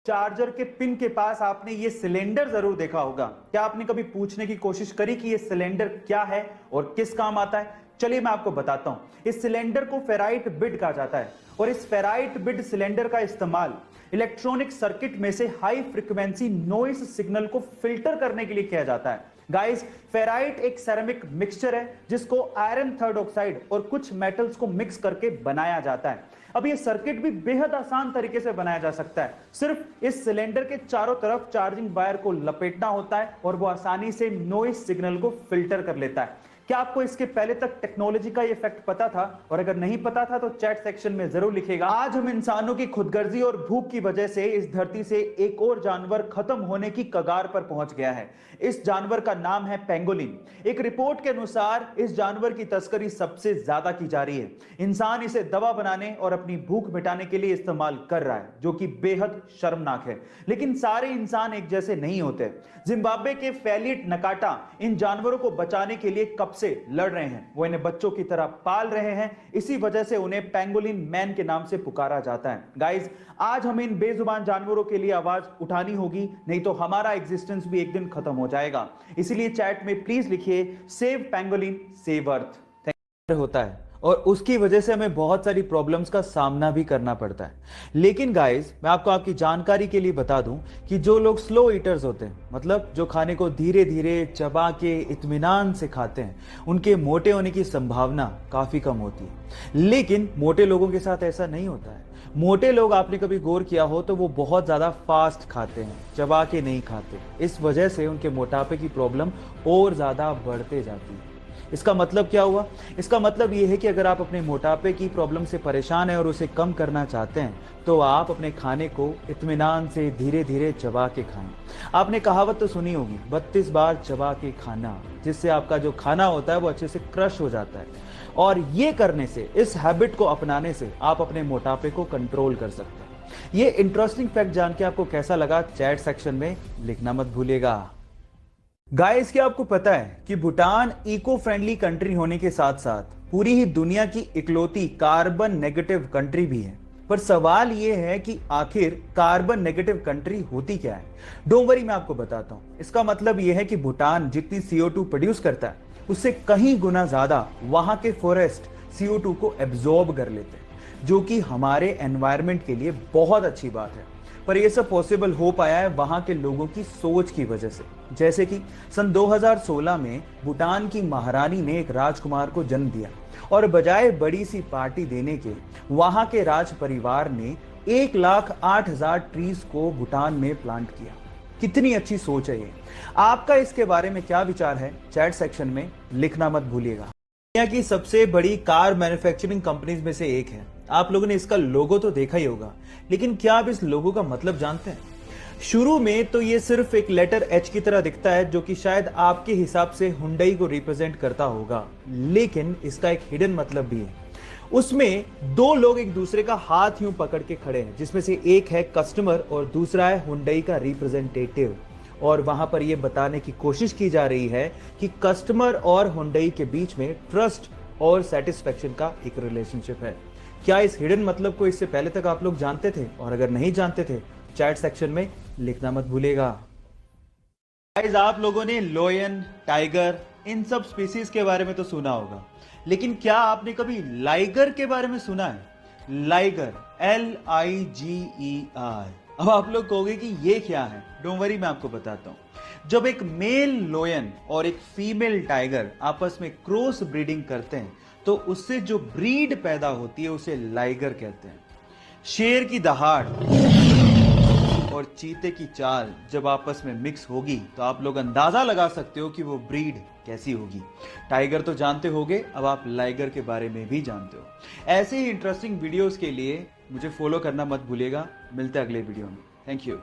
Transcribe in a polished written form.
Charger के pin के पास आपने ये सिलेंडर जरूर देखा होगा। क्या आपने कभी पूछने की कोशिश करी कि ये सिलेंडर क्या है और किस काम आता है? चलिए मैं आपको बताता हूं। इस सिलेंडर को फेराइट बिड कहा जाता है और इस फेराइट बिड सिलेंडर का इस्तेमाल इलेक्ट्रॉनिक सर्किट में से हाई फ्रीक्वेंसी नॉइस सिग्नल को फिल्टर करने के लिए किया जाता है। गाइस, फेराइट एक सेरेमिक मिक्सचर है जिसको आयरन थर्ड ऑक्साइड और कुछ मेटल्स को मिक्स करके बनाया जाता है। अब ये सर्किट भी बेहद आसान तरीके से बनाया जा सकता है। सिर्फ इस सिलेंडर के चारों तरफ चार्जिंग वायर को लपेटना होता है और वो आसानी से नॉइस सिग्नल को फिल्टर कर लेता है। क्या आपको इसके पहले तक टेक्नोलॉजी का ये फैक्ट पता था? और अगर नहीं पता था तो चैट सेक्शन में जरूर लिखेगा। आज हम इंसानों की खुदगर्जी और भूख की वजह से इस धरती से एक और जानवर खत्म होने की कगार पर पहुंच गया है। इस जानवर का नाम है पेंगोलिन। एक रिपोर्ट के अनुसार इस जानवर की तस्करी सबसे ज्यादा की जा रही है। इंसान इसे दवा बनाने और अपनी भूख मिटाने के लिए इस्तेमाल कर रहा है, जो कि बेहद शर्मनाक है। लेकिन सारे इंसान एक जैसे नहीं होते। जिम्बाब्वे के फैलिट नकाटा इन जानवरों को बचाने के लिए कब से लड़ रहे हैं। वो इन्हें बच्चों की तरह पाल रहे हैं। इसी वजह से उन्हें पेंगोलिन मैन के नाम से पुकारा जाता है। गाइस, आज हमें इन बेजुबान जानवरों के लिए आवाज उठानी होगी, नहीं तो हमारा एग्जिस्टेंस भी एक दिन खत्म हो जाएगा। इसलिए चैट में प्लीज लिखिए सेव पेंगोलिन सेव अर्थ। होता है और उसकी वजह से हमें बहुत सारी प्रॉब्लम्स का सामना भी करना पड़ता है। लेकिन गाइस, मैं आपको आपकी जानकारी के लिए बता दूं कि जो लोग स्लो ईटर्स होते हैं, मतलब जो खाने को धीरे धीरे चबा के इत्मीनान से खाते हैं, उनके मोटे होने की संभावना काफी कम होती है। लेकिन मोटे लोगों के साथ ऐसा नहीं होता है। मोटे लोग, आपने कभी गौर किया हो तो वो बहुत ज्यादा फास्ट खाते हैं, चबा के नहीं खाते। इस वजह से उनके मोटापे की प्रॉब्लम और ज्यादा बढ़ते जाती है। इसका मतलब क्या हुआ? इसका मतलब यह है कि अगर आप अपने मोटापे की प्रॉब्लम से परेशान हैं और उसे कम करना चाहते हैं, तो आप अपने खाने को इत्मीनान से धीरे धीरे चबा के खाएं। आपने कहावत तो सुनी होगी, 32 बार चबा के खाना, जिससे आपका जो खाना होता है वो अच्छे से क्रश हो जाता है। और ये करने से, इस हैबिट को अपनाने से आप अपने मोटापे को कंट्रोल कर सकते हैं। ये इंटरेस्टिंग फैक्ट जान के आपको कैसा लगा, चैट सेक्शन में लिखना मत भूलिएगा। गाइस, क्या आपको पता है कि भूटान इको फ्रेंडली कंट्री होने के साथ साथ पूरी ही दुनिया की इकलौती कार्बन नेगेटिव कंट्री भी है। पर सवाल यह है कि आखिर कार्बन नेगेटिव कंट्री होती क्या है? डोंट वरी, मैं आपको बताता हूं। इसका मतलब यह है कि भूटान जितनी CO2 प्रोड्यूस करता है, उससे कहीं गुना ज्यादा वहां के फॉरेस्ट CO2 को एब्जॉर्ब कर लेते हैं, जो कि हमारे एनवायरमेंट के लिए बहुत अच्छी बात है। पर यह सब पॉसिबल हो पाया है वहां के लोगों की सोच की वजह से। जैसे कि सन 2016 में भूटान की महारानी ने एक राजकुमार को जन्म दिया और बजाय बड़ी सी पार्टी देने के, वहां के राज परिवार ने 1,08,000 ट्रीज को भूटान में प्लांट किया। कितनी अच्छी सोच है ये। आपका इसके बारे में क्या विचार है? चैट सेक्शन में लिखना मत भूलिएगा। दुनिया की सबसे बड़ी कार मैन्युफैक्चरिंग कंपनीज में से एक है। आप लोगों ने इसका लोगो तो देखा ही होगा, लेकिन क्या आप इस लोगो का मतलब जानते हैं? शुरू में तो ये सिर्फ एक लेटर H की तरह दिखता है, जो कि शायद आपके हिसाब से हुंडई को रिप्रेजेंट करता होगा, लेकिन इसका एक हिडन मतलब भी है। उसमें दो लोग एक दूसरे का हाथ यूं पकड़ के खड़े हैं, जिसमें से एक है कस्टमर और दूसरा है हुंडई का रिप्रेजेंटेटिव। और वहां पर यह बताने की कोशिश की जा रही है कि कस्टमर और हुंडई के बीच में ट्रस्ट और सेटिस्फेक्शन का एक रिलेशनशिप है। क्या इस हिडन मतलब को इससे पहले तक आप लोग जानते थे? और अगर नहीं जानते थे, चैट सेक्शन में लिखना मत भूलिएगा। गाइस, आप लोगों ने लोयन, टाइगर, इन सब स्पीसीज के बारे में तो सुना होगा, लेकिन क्या आपने कभी लाइगर के बारे में सुना है? Liger, LIGER। अब आप लोग कहोगे कि ये क्या है? डोंट वरी, मैं आपको बताता हूं। जब एक मेल लोयन और एक फीमेल टाइगर आपस में क्रॉस ब्रीडिंग करते हैं, तो उससे जो ब्रीड पैदा होती है उसे लाइगर कहते हैं। शेर की दहाड़ और चीते की चाल जब आपस में मिक्स होगी, तो आप लोग अंदाजा लगा सकते हो कि वो ब्रीड कैसी होगी। टाइगर तो जानते होगे, अब आप लाइगर के बारे में भी जानते हो। ऐसे ही इंटरेस्टिंग वीडियोस के लिए मुझे फॉलो करना मत भूलिएगा। मिलते हैं अगले वीडियो में। Thank you.